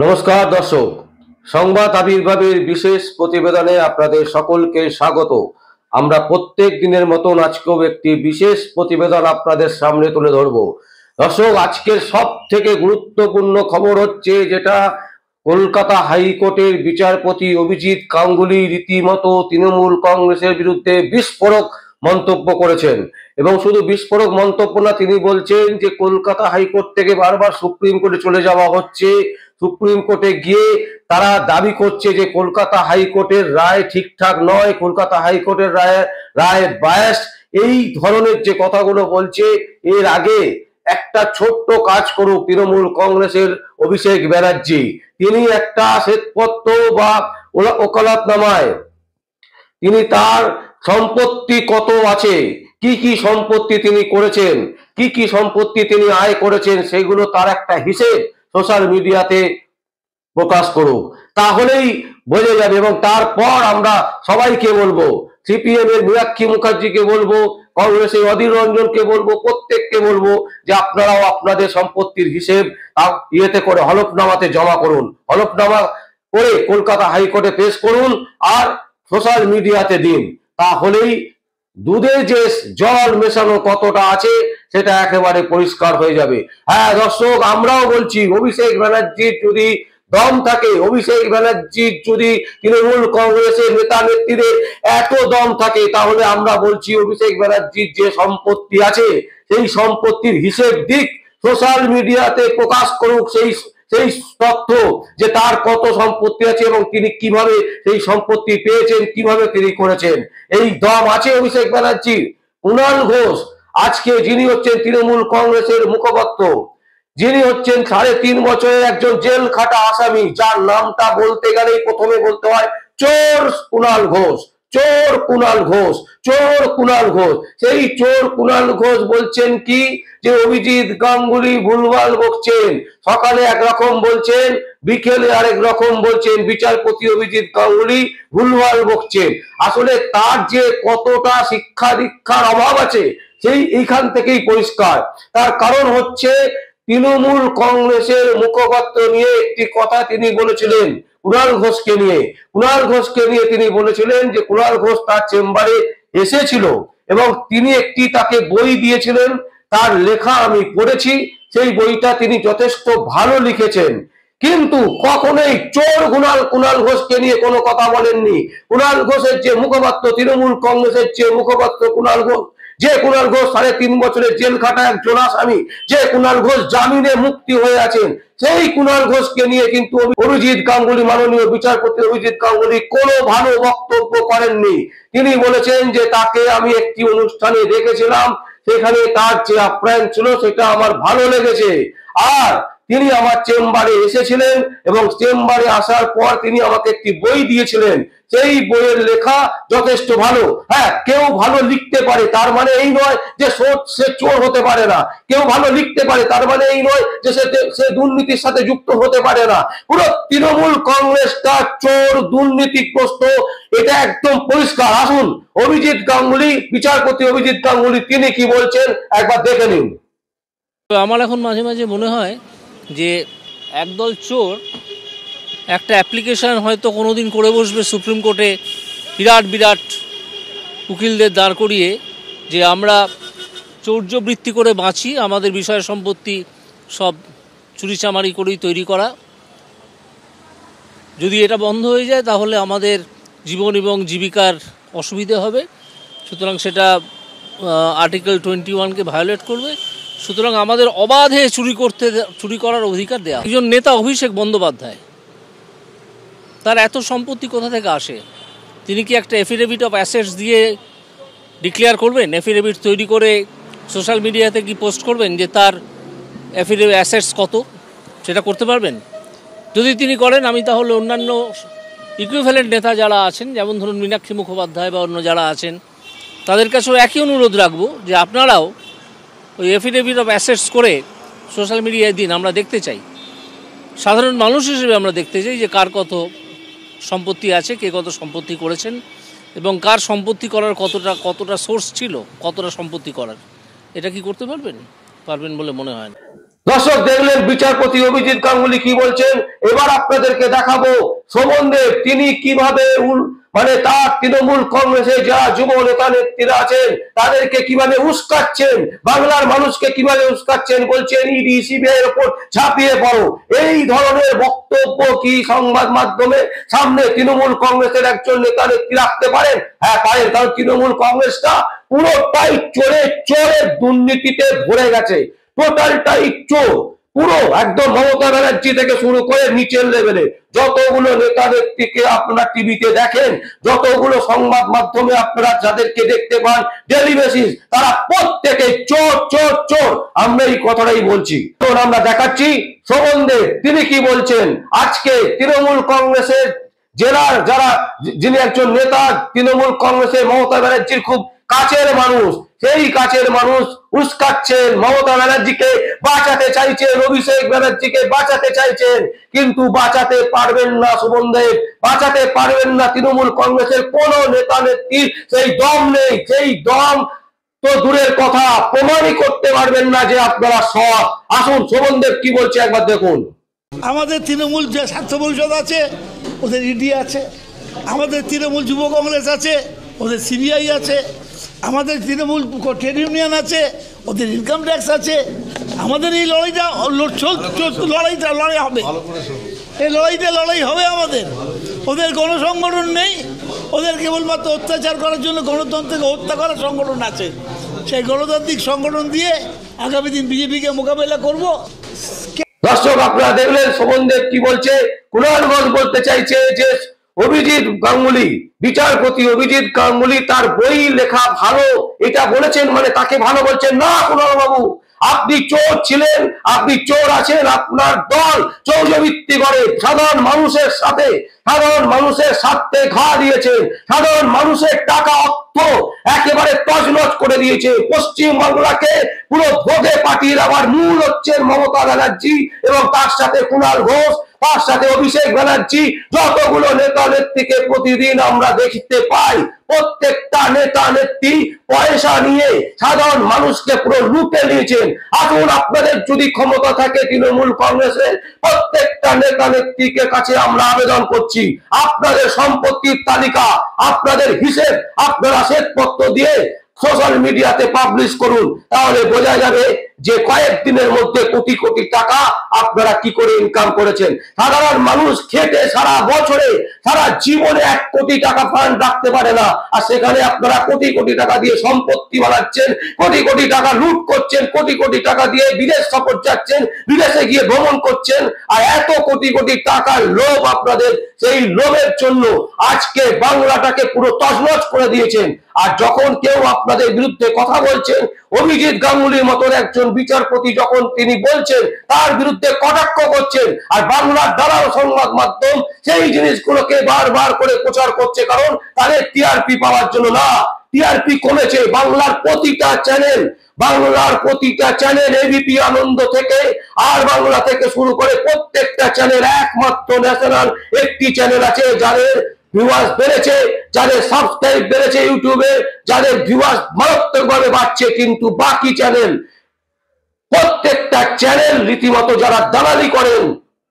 নমস্কার দর্শক, সংবাদ আবির্ভাবের বিশেষ প্রতিবেদনে আপনাদের সকলকে স্বাগত। আমরা প্রত্যেক দিনের মতন আজকেও একটি বিশেষ প্রতিবেদন আপনাদের সামনে তুলে ধরব। দর্শক, আজকের সব থেকে গুরুত্বপূর্ণ খবর হচ্ছে যেটা কলকাতা হাইকোর্টের বিচারপতি অভিজিৎ গাঙ্গুলি রীতিমতো তৃণমূল কংগ্রেসের বিরুদ্ধে বিস্ফোরক মন্তব্য করেছেন। এবং শুধু বিস্ফোরক মন্তব্য না, তিনি বলছেন যে কলকাতা হাইকোর্ট থেকে বারবার সুপ্রিম কোর্টে চলে যাওয়া হচ্ছে। সুপ্রিম কোর্টে গিয়ে তারা দাবি করছে যে কলকাতা হাইকোর্টের রায় ঠিকঠাক নয়, কলকাতা হাইকোর্টের রায় বায়াস। এই ধরনের যে কথাগুলো বলছে, এর আগে একটা ছোট্ট কাজ করুক তৃণমূল কংগ্রেসের অভিষেক ব্যানার্জি, তিনি একটা শ্বেতপত্র বা ওকালতনামায় তিনি তার সম্পত্তি কত আছে, কি কি সম্পত্তি তিনি করেছেন, কি কি সম্পত্তি তিনি আয় করেছেন, সেগুলো তার একটা হিসেব সোশ্যাল মিডিয়াতে প্রকাশ করুক, তাহলেই বোঝা যাবে। এবং তারপর আমরা সবাইকে বলবো, সিপিএম এর মীনাক্ষী মুখার্জিকে বলবো, কংগ্রেসের অধীর রঞ্জনকে বলবো, প্রত্যেককে বলবো যে আপনারাও আপনাদের সম্পত্তির হিসেব ইয়েতে করে হলফনামাতে জমা করুন, হলফনামা করে কলকাতা হাইকোর্টে পেশ করুন আর সোশ্যাল মিডিয়াতে দিন। তাহলেই দুধে যে জল মেশানো কতটা আছে সেটা একেবারে পরিষ্কার হয়ে যাবে। হ্যাঁ দর্শক, আমরাও বলছি, অভিষেক ব্যানার্জির যদি দম থাকে, অভিষেক ব্যানার্জির যদি তৃণমূল কংগ্রেসের নেতা নেত্রীদের এত দম থাকে, তাহলে আমরা বলছি অভিষেক ব্যানার্জির যে সম্পত্তি আছে সেই সম্পত্তির হিসেব দিক, সোশ্যাল মিডিয়াতে প্রকাশ করুক সেই সেই তথ্য যে তার কত সম্পত্তি আছে এবং তিনি কিভাবে সেই সম্পত্তি পেয়েছেন, কিভাবে তিনি করেছেন। এই দম আছে অভিষেক ব্যানার্জির। কুণাল ঘোষ আজকে যিনি হচ্ছেন তৃণমূল কংগ্রেসের মুখপাত্র, যিনি হচ্ছেন 3.5 বছরের একজন জেল খাটা আসামি, যার নামটা বলতে গেলেই প্রথমে বলতে হয় চোর কুণাল ঘোষ, চোর কুণাল ঘোষ, চোর কুণাল ঘোষ। সেই চোর কুণাল ঘোষ বলছেন কি যে অভিজিৎ গাঙ্গুলি ভুলভাল বকছেন, সকালে একরকম বলছেন, বিকেলে আরেক রকম বলছেন, বিচারপতি অভিজিৎ গাঙ্গুলি ভুলভাল বকছেন। আসলে তার যে কতটা শিক্ষা দীক্ষার অভাব আছে সেই এইখান থেকেই পরিষ্কার। তার কারণ হচ্ছে তৃণমূল কংগ্রেসের মুখপাত্র নিয়ে একটি কথা তিনি বলেছিলেন কুণাল ঘোষকে নিয়ে। কুণাল ঘোষকে নিয়ে তিনি বলেছিলেন যে কুণাল ঘোষ তার চেম্বারে এসেছিল এবং তিনি একটি তাকে বই দিয়েছিলেন, তার লেখা আমি পড়েছি, সেই বইটা তিনি যথেষ্ট ভালো লিখেছেন। কিন্তু কখনোই চোর কুণাল ঘোষকে নিয়ে কোনো কথা বলেননি। কুণাল ঘোষের যে মুখপাত্র, তৃণমূল কংগ্রেসের যে মুখপাত্র কুণাল ঘোষ, যে কুণাল ঘোষ 3.5 বছরের জেল খাটা একজন আসামি, যে কুণাল ঘোষ জামিনে মুক্তি হয়ে আছেন, সেই কুণাল ঘোষকে নিয়ে কিন্তু অভিজিৎ গাঙ্গুলি, মাননীয় বিচারপতি অভিজিৎ গাঙ্গুলি কোনো ভালো বক্তব্য করেননি। তিনি বলেছেন যে তাকে আমি একটি অনুষ্ঠানে দেখেছিলাম, সেখানে তার যে আপ্যায়ন ছিল সেটা আমার ভালো লেগেছে, আর তিনি আমার চেম্বারে এসেছিলেন এবং চেম্বারে আসার পর তিনি আমাকে একটি বই দিয়েছিলেন, সেই বইয়ের লেখা যথেষ্ট ভালো। হ্যাঁ, কেউ ভালো লিখতে পারে তার মানে এই নয় যে সে চোর হতে পারে না, কেউ ভালো লিখতে পারে তার মানে এই নয় যে সে দুর্নীতির সাথে যুক্ত হতে পারে না। পুরো তৃণমূল কংগ্রেসটা চোর, দুর্নীতিগ্রস্ত, এটা একদম পরিষ্কার। আসুন অভিজিৎ গাঙ্গুলি, বিচারপতি অভিজিৎ গাঙ্গুলি তিনি কি বলছেন একবার দেখে নিন। আমার এখন মাঝে মাঝে মনে হয় যে একদল চোর একটা অ্যাপ্লিকেশন হয়তো কোনোদিন করে বসবে সুপ্রিম কোর্টে, বিরাট বিরাট উকিলদের দাঁড় করিয়ে, যে আমরা চৌর্যবৃত্তি করে বাঁচি, আমাদের বিষয় সম্পত্তি সব চুরিচামারি করেই তৈরি করা। যদি এটা বন্ধ হয়ে যায় তাহলে আমাদের জীবন এবং জীবিকার অসুবিধে হবে, সুতরাং সেটা আর্টিকেল 21-কে ভায়োলেট করবে। সুতরাং আমাদের অবাধে চুরি করার অধিকার দেওয়া। একজন নেতা অভিষেক বন্দ্যোপাধ্যায়, তার এত সম্পত্তি কোথা থেকে আসে? তিনি কি একটা এফিডেভিট অফ অ্যাসেটস দিয়ে ডিক্লেয়ার করবেন? এফিডেভিট তৈরি করে সোশ্যাল মিডিয়াতে কি পোস্ট করবেন যে তার এফিডেভিট অ্যাসেটস কত? সেটা করতে পারবেন? যদি তিনি করেন, আমি তাহলে অন্যান্য ইকুইভ্যালেন্ট নেতা যারা আছেন, যেমন ধরুন মীনাক্ষী মুখোপাধ্যায় বা অন্য যারা আছেন, তাদের কাছেও একই অনুরোধ রাখবো যে আপনারাও ওই এফিডেভিট অফ অ্যাসেটস করে সোশ্যাল মিডিয়ায় দিন। আমরা দেখতে চাই, সাধারণ মানুষ হিসেবে আমরা দেখতে চাই যে কার কত সম্পত্তি আছে, কে কত সম্পত্তি করেছেন এবং কার সম্পত্তি করার কতটা সোর্স ছিল, কতটা সম্পত্তি করার। এটা কি করতে পারবেন বলে মনে হয় না। দর্শক দেখলেন বিচারপতি অভিজিৎ গাঙ্গুলি কি বলছেন। এবার আপনাদেরকে দেখাবো শোভনদেব তিনি কিভাবে মানে তার তৃণমূল কংগ্রেসের যারা যুব নেতা নেত্রীরা আছেন তাদেরকে কিভাবে উস্কাচ্ছেন, বাংলার মানুষকে কিভাবে উস্কাচ্ছেন, বলছেন ইডি সিবিআই এর উপর ঝাঁপিয়ে পড়ো। এই ধরনের বক্তব্য কি সংবাদ মাধ্যমে সামনে তৃণমূল কংগ্রেসের একজন নেতা নেত্রী রাখতে পারেন? হ্যাঁ পারেন, কারণ তৃণমূল কংগ্রেসটা পুরোটাই চোরের দুর্নীতিতে ভরে গেছে, টোটালটাই চোর। পুরো একদম মমতা ব্যানার্জি থেকে শুরু করে নিচের লেভেলে যতগুলো নেতা নেত্রীকে আপনারা টিভিতে দেখেন, যতগুলো সংবাদ মাধ্যমে আপনারা যাদেরকে দেখতে পান ডেইলি বেসিস, তারা প্রত্যেকে চোর চোর চোর। আমরা এই কথাটাই বলছি। আমরা দেখাচ্ছি শোভনদেব তিনি কি বলছেন। আজকে তৃণমূল কংগ্রেসের জেলার যারা যিনি একজন নেতা, তৃণমূল কংগ্রেসের মমতা ব্যানার্জির খুব কাছের মানুষ, সেই কাছের মানুষ উস্কাচ্ছেন, মমতা ব্যানার্জিকে বাঁচাতে চাইছেন, অভিষেক ব্যানার্জিকে বাঁচাতে চাইছেন, কিন্তু বাঁচাতে পারবেন না শোভনদেব, বাঁচাতে পারবেন না। তৃণমূল কংগ্রেসের কোন নেতা নেত্রীর সেই দম নেই, সেই দম তো দূরের কথা প্রমাণই করতে পারবেন না যে আপনারা সৎ। আসুন শোভনদেব কি বলছে একবার দেখুন। আমাদের তৃণমূল যে স্বার্থ পরিষদ আছে ওদের ইডি আছে, আমাদের তৃণমূল যুব কংগ্রেস আছে ওদের সিবিআই আছে, আমাদের তৃণমূল ট্রেড ইউনিয়ন আছে ওদের ইনকাম ট্যাক্স আছে। আমাদের এই লড়াই হবে, এই লড়াই হবে আমাদের। ওদের কোনো সংগঠন নেই, ওদের কেবলমাত্র অত্যাচার করার জন্য গণতন্ত্রকে হত্যা করার সংগঠন আছে। সেই গণতান্ত্রিক সংগঠন দিয়ে আগামী দিন বিজেপিকে মোকাবেলা করব। দর্শক আপনারা দেখলেন শোভনদেব কি বলছে। কুণাল ঘোষ বলতে চাইছে যে অভিজিৎ গাঙ্গুলি, বিচারপতি অভিজিৎ গাঙ্গুলি তার বই লেখা ভালো এটা বলেছেন মানে তাকে ভালো বলছেন না। কুণাল বাবু আপনি চোর ছিলেন, আপনি চোর আছেন, আপনার দল চৌর্যবৃত্তি করে সাধারণ মানুষের সাথে, সাধারণ মানুষের স্বার্থে ঘা দিয়েছেন, সাধারণ মানুষের টাকা অর্থ একেবারে তছনছ করে দিয়েছে। পশ্চিম বাংলাকে পুরো ভোগে পাঠিয়ে দেওয়ার মূল হচ্ছেন মমতা ব্যানার্জি এবং তার সাথে কুণাল ঘোষ, তার সাথে অভিষেক ব্যানার্জি। যতগুলো নেতা নেত্রীকে প্রতিদিন আমরা দেখতে পাই, প্রত্যেকটা নেতা নেত্রী পয়সা নিয়ে সাধারণ মানুষকে পুরো লুটে নিয়েছেন। আসুন আপনাদের যদি ক্ষমতা থাকে তৃণমূল কংগ্রেসের প্রত্যেকটা নেতা নেত্রীকে কাছে আমরা আবেদন করছি, আপনাদের সম্পত্তির তালিকা, আপনাদের হিসেব আপনারা শ্বেতপত্র দিয়ে সোশ্যাল মিডিয়াতে পাবলিশ করুন, তাহলে বোঝা যাবে যে কয়েকদিনের মধ্যে কোটি কোটি টাকা আপনারা কি করে ইনকাম করেছেন। সাধারণ মানুষ খেটে সারা বছরে সারা জীবনে 1 কোটি টাকা ফান্ড রাখতে পারে না, আর সেখানে আপনারা কোটি কোটি টাকা দিয়ে সম্পত্তি বানাচ্ছেন, কোটি কোটি টাকা লুট করছেন, কোটি কোটি টাকা দিয়ে বিদেশ সফর যাচ্ছেন, বিদেশে গিয়ে ভ্রমণ করছেন। আর এত কোটি কোটি টাকার লোভ আপনাদের, সেই লোভের জন্য আজকে বাংলাটাকে পুরো তছনছ করে দিয়েছেন। আর যখন কেউ আপনাদের বিরুদ্ধে কথা বলছেন, অভিজিৎ গাঙ্গুলির মতন একজন বিচারপতি যখন তিনি বলছেন তার বিরুদ্ধে কটাক্ষ করছেন, আর বাংলার দালাল সংবাদ মাধ্যম সেই জিনিসগুলোকে বারবার করে প্রচার করছে, কারণ তাদের টিআরপি পাওয়ার জন্য না। টিআরপি কমেছে বাংলার প্রতিটা চ্যানেল, এবিপি আনন্দ থেকে আর বাংলা থেকে শুরু করে প্রত্যেকটা চ্যানেল, একমাত্র ন্যাশনাল একটি চ্যানেল আছে যাদের ভিউয়ার্স বেড়েছে, যাদের সাবস্ক্রাইব বেড়েছে ইউটিউবে, যাদের ভিউয়ার্স মারাত্মকভাবে বাড়ছে, কিন্তু বাকি চ্যানেল, প্রত্যেকটা চ্যানেল রীতিমতো যারা দালালি করেন,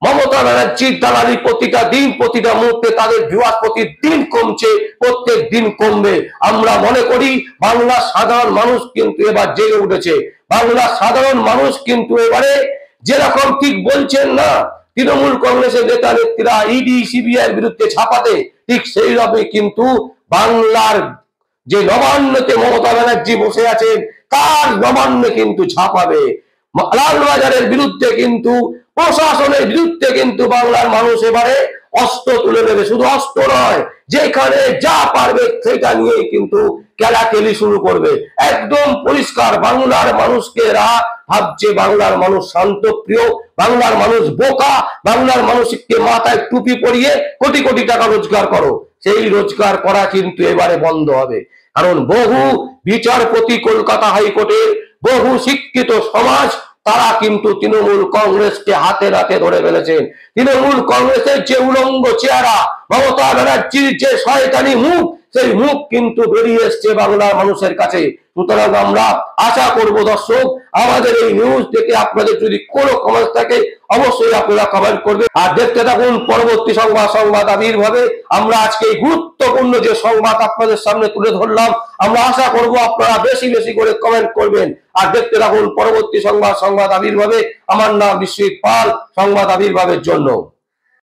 মমতা ব্যানার্জির দালালি প্রতিটা দিন প্রতিটা মুহূর্তে তাদের ভিউয়ার্স প্রতিদিন কমছে, প্রত্যেক দিন কমবে। আমরা মনে করি বাংলার সাধারণ মানুষ কিন্তু এবার জেগে উঠেছে। বাংলার সাধারণ মানুষ কিন্তু এবারে যেরকম ঠিক বলছেন না তৃণমূল কংগ্রেসের নেতা নেত্রীরা ইডি সিবিআই এর বিরুদ্ধে ছাপাতে, ঠিক সেই রকমই কিন্তু বাংলার যে নবান্নতে মমতা ব্যানার্জি বসে আছেন তার নবান্নে কিন্তু ছাপাবে। লালবাজারের বিরুদ্ধে কিন্তু, প্রশাসনের বিরুদ্ধে কিন্তু বাংলার মানুষ এবারে অস্ত্র তুলে নেবে। শুধু অস্ত্র নয়, যেখানে যা পারবে সেটা নিয়ে কিন্তু কেলাকেলি শুরু করবে। একদম পরিষ্কার বাংলার মানুষকে এরা ভাবছে বাংলার মানুষ শান্তপ্রিয়, বাংলার মানুষ বোকা, বাংলার মানুষকে মাথায় টুপি পরিয়ে কোটি কোটি টাকা রোজগার করো। সেই রোজগার করা কিন্তু এবারে বন্ধ হবে, কারণ বহু বিচারপতি কলকাতা হাইকোর্টের, বহু শিক্ষিত সমাজ তারা কিন্তু তৃণমূল কংগ্রেসকে হাতে নাতে ধরে ফেলেছেন। তৃণমূল কংগ্রেসের যে উলঙ্গ চেহারা, মমতা ব্যানার্জির যে শয়তানি মুখ, সেই মুখ কিন্তু বেরিয়ে এসছে বাংলার মানুষের কাছে। সুতরাং আমরা আশা করব দর্শক, আমাদের এই নিউজ দেখে আপনাদের যদি কোনো কমেন্ট থাকে অবশ্যই আপনারা কমেন্ট করবেন। আর দেখতে থাকুন পরবর্তী সংবাদ আবির্ভাবে। আমরা আজকে এই গুরুত্বপূর্ণ যে সংবাদ আপনাদের সামনে তুলে ধরলাম, আমরা আশা করব আপনারা বেশি বেশি করে কমেন্ট করবেন। আর দেখতে থাকুন পরবর্তী সংবাদ আবির্ভাবে। আমার নাম বিশ্বজিৎ পাল, সংবাদ আবির্ভাবের জন্য।